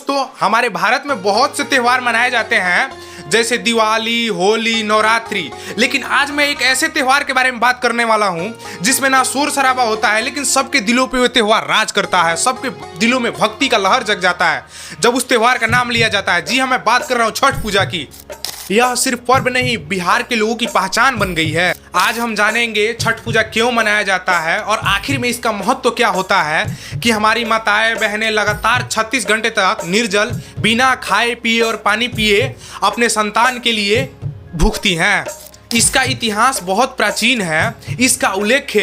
तो हमारे भारत में बहुत से त्योहार मनाए जाते हैं जैसे दिवाली, होली, नवरात्रि। लेकिन आज मैं एक ऐसे त्योहार के बारे में बात करने वाला हूं जिसमें ना शोर शराबा होता है, लेकिन सबके दिलों पे वो त्योहार राज करता है। सबके दिलों में भक्ति का लहर जग जाता है जब उस त्योहार का नाम लिया जाता है। जी हाँ, मैं बात कर रहा हूँ छठ पूजा की। यह सिर्फ पर्व नहीं, बिहार के लोगों की पहचान बन गई है। आज हम जानेंगे छठ पूजा क्यों मनाया जाता है और आखिर में इसका महत्व क्या होता है कि हमारी माताएं बहनें लगातार 36 घंटे तक निर्जल बिना खाए पिए और पानी पिए अपने संतान के लिए भूखती हैं। इसका इतिहास बहुत प्राचीन है। इसका उल्लेख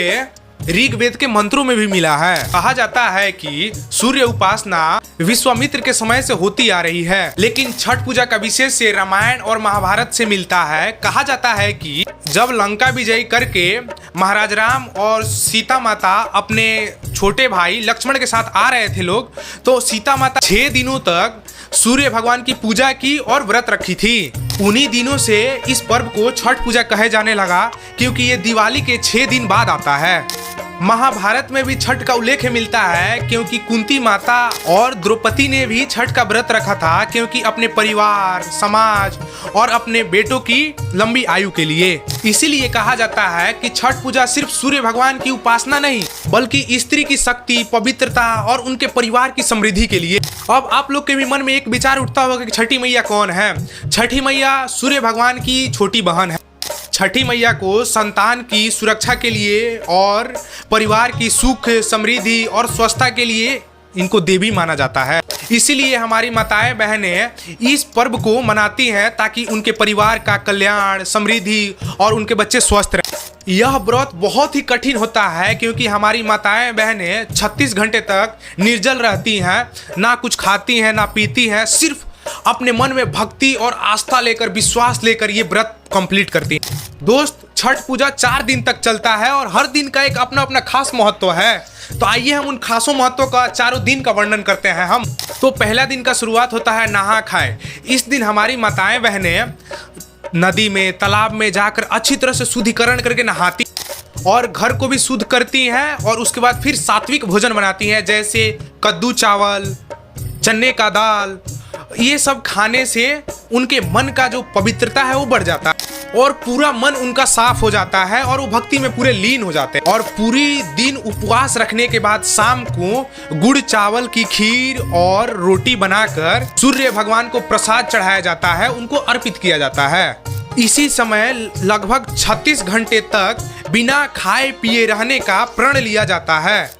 ऋग्वेद के मंत्रों में भी मिला है। कहा जाता है कि सूर्य उपासना विश्वामित्र के समय से होती आ रही है, लेकिन छठ पूजा का विशेष से रामायण और महाभारत से मिलता है। कहा जाता है कि जब लंका विजय करके महाराज राम और सीता माता अपने छोटे भाई लक्ष्मण के साथ आ रहे थे लोग, तो सीता माता 6 दिनों तक सूर्य भगवान की पूजा की और व्रत रखी थी। उन्हीं दिनों से इस पर्व को छठ पूजा कहे जाने लगा, क्योंकि ये दिवाली के 6 दिन बाद आता है। महाभारत में भी छठ का उल्लेख मिलता है, क्योंकि कुंती माता और द्रौपदी ने भी छठ का व्रत रखा था, क्योंकि अपने परिवार, समाज और अपने बेटों की लंबी आयु के लिए। इसीलिए कहा जाता है कि छठ पूजा सिर्फ सूर्य भगवान की उपासना नहीं, बल्कि स्त्री की शक्ति, पवित्रता और उनके परिवार की समृद्धि के लिए। अब आप लोग के भी मन में एक विचार उठता होगा कि छठी मैया कौन है। छठी मैया सूर्य भगवान की छोटी बहन है। छठी मैया को संतान की सुरक्षा के लिए और परिवार की सुख, समृद्धि और स्वस्थता के लिए इनको देवी माना जाता है। इसीलिए हमारी माताएं बहनें इस पर्व को मनाती हैं ताकि उनके परिवार का कल्याण, समृद्धि और उनके बच्चे स्वस्थ रहें। यह व्रत बहुत ही कठिन होता है, क्योंकि हमारी माताएं बहनें 36 घंटे तक निर्जल रहती हैं, ना कुछ खाती हैं ना पीती हैं, सिर्फ अपने मन में भक्ति और आस्था लेकर, विश्वास लेकर ये व्रत कंप्लीट करती है। दोस्त, छठ पूजा 4 दिन तक चलता है और हर दिन का एक अपना अपना खास महत्व है। तो आइए हम उन खासों महत्वों का चारों दिन का वर्णन करते हैं हम। तो पहला दिन का शुरुआत होता है नहा खाए। इस दिन हमारी माताएं बहनें नदी में, तालाब में जाकर अच्छी तरह से शुद्धिकरण करके नहाती और घर को भी शुद्ध करती हैं, और उसके बाद फिर सात्विक भोजन बनाती हैं, जैसे कद्दू चावल, चने का दाल। ये सब खाने से उनके मन का जो पवित्रता है वो बढ़ जाता है और पूरा मन उनका साफ हो जाता है और वो भक्ति में पूरे लीन हो जाते हैं। और पूरी दिन उपवास रखने के बाद शाम को गुड़ चावल की खीर और रोटी बनाकर सूर्य भगवान को प्रसाद चढ़ाया जाता है, उनको अर्पित किया जाता है। इसी समय लगभग 36 घंटे तक बिना खाए पिए रहने का प्रण लिया जाता है।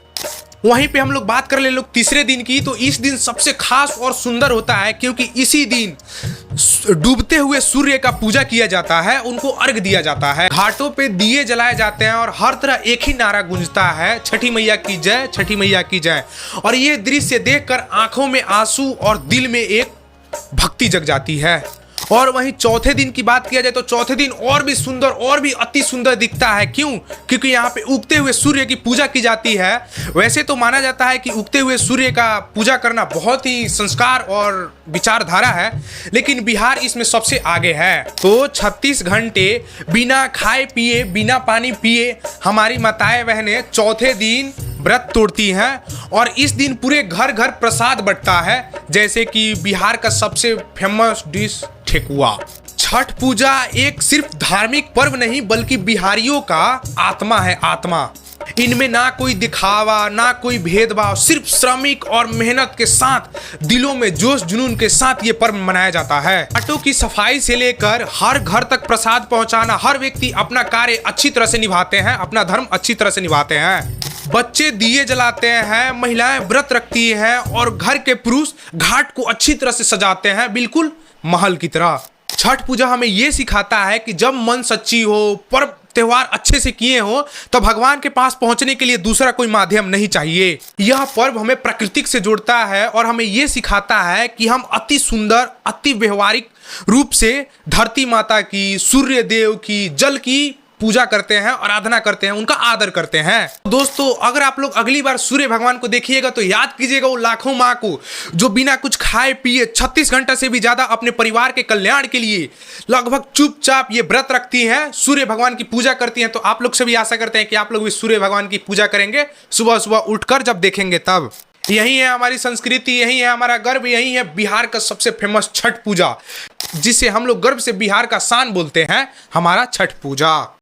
वहीं पे हम लोग बात कर ले लोग तीसरे दिन की, तो इस दिन सबसे खास और सुंदर होता है, क्योंकि इसी दिन डूबते हुए सूर्य का पूजा किया जाता है, उनको अर्घ दिया जाता है। घाटों पे दिए जलाए जाते हैं और हर तरह एक ही नारा गूंजता है, छठी मैया की जय, छठी मैया की जय। और ये दृश्य देखकर आंखों में आंसू और दिल में एक भक्ति जग जाती है। और वहीं चौथे दिन की बात किया जाए तो चौथे दिन और भी सुंदर और भी अति सुंदर दिखता है। क्यों? क्योंकि यहाँ पे उगते हुए सूर्य की पूजा की जाती है। वैसे तो माना जाता है कि उगते हुए सूर्य का पूजा करना बहुत ही संस्कार और विचारधारा है, लेकिन बिहार इसमें सबसे आगे है। तो 36 घंटे बिना खाए पिए, बिना पानी पिए हमारी माताएं बहनें चौथे दिन व्रत तोड़ती हैं और इस दिन पूरे घर घर प्रसाद बंटता है, जैसे कि बिहार का सबसे फेमस डिश ठेकुआ। छठ पूजा एक सिर्फ धार्मिक पर्व नहीं, बल्कि बिहारियों का आत्मा है, आत्मा। इनमें ना कोई दिखावा, ना कोई भेदभाव, सिर्फ श्रमिक और मेहनत के साथ, दिलों में जोश जुनून के साथ ये पर्व मनाया जाता है। घाटों की सफाई से लेकर हर घर तक प्रसाद पहुंचाना, हर व्यक्ति अपना कार्य अच्छी तरह से निभाते हैं, अपना धर्म अच्छी तरह से निभाते हैं। बच्चे दिए जलाते हैं, महिलाएं व्रत रखती हैं और घर के पुरुष घाट को अच्छी तरह से सजाते हैं, बिल्कुल महल की तरह। छठ पूजा हमें ये सिखाता है कि जब मन सच्ची हो, पर्व त्योहार अच्छे से किए हो, तो भगवान के पास पहुंचने के लिए दूसरा कोई माध्यम नहीं चाहिए। यह पर्व हमें प्रकृति से जोड़ता है और हमें यह सिखाता है कि हम अति सुंदर, अति व्यवहारिक रूप से धरती माता की, सूर्य देव की, जल की पूजा करते हैं, आराधना करते हैं, उनका आदर करते हैं। दोस्तों, अगर आप लोग अगली बार सूर्य भगवान को देखिएगा तो याद कीजिएगा वो लाखों माँ को जो बिना कुछ खाए पिए 36 घंटा से भी ज्यादा अपने परिवार के कल्याण के लिए लगभग चुपचाप ये व्रत रखती हैं, सूर्य भगवान की पूजा करती हैं। तो आप लोग से भी आशा करते हैं कि आप लोग भी सूर्य भगवान की पूजा करेंगे सुबह सुबह उठकर, जब देखेंगे तब। यही है हमारी संस्कृति, यही है हमारा गर्व, यही है बिहार का सबसे फेमस छठ पूजा, जिसे हम लोग गर्व से बिहार का शान बोलते हैं, हमारा छठ पूजा।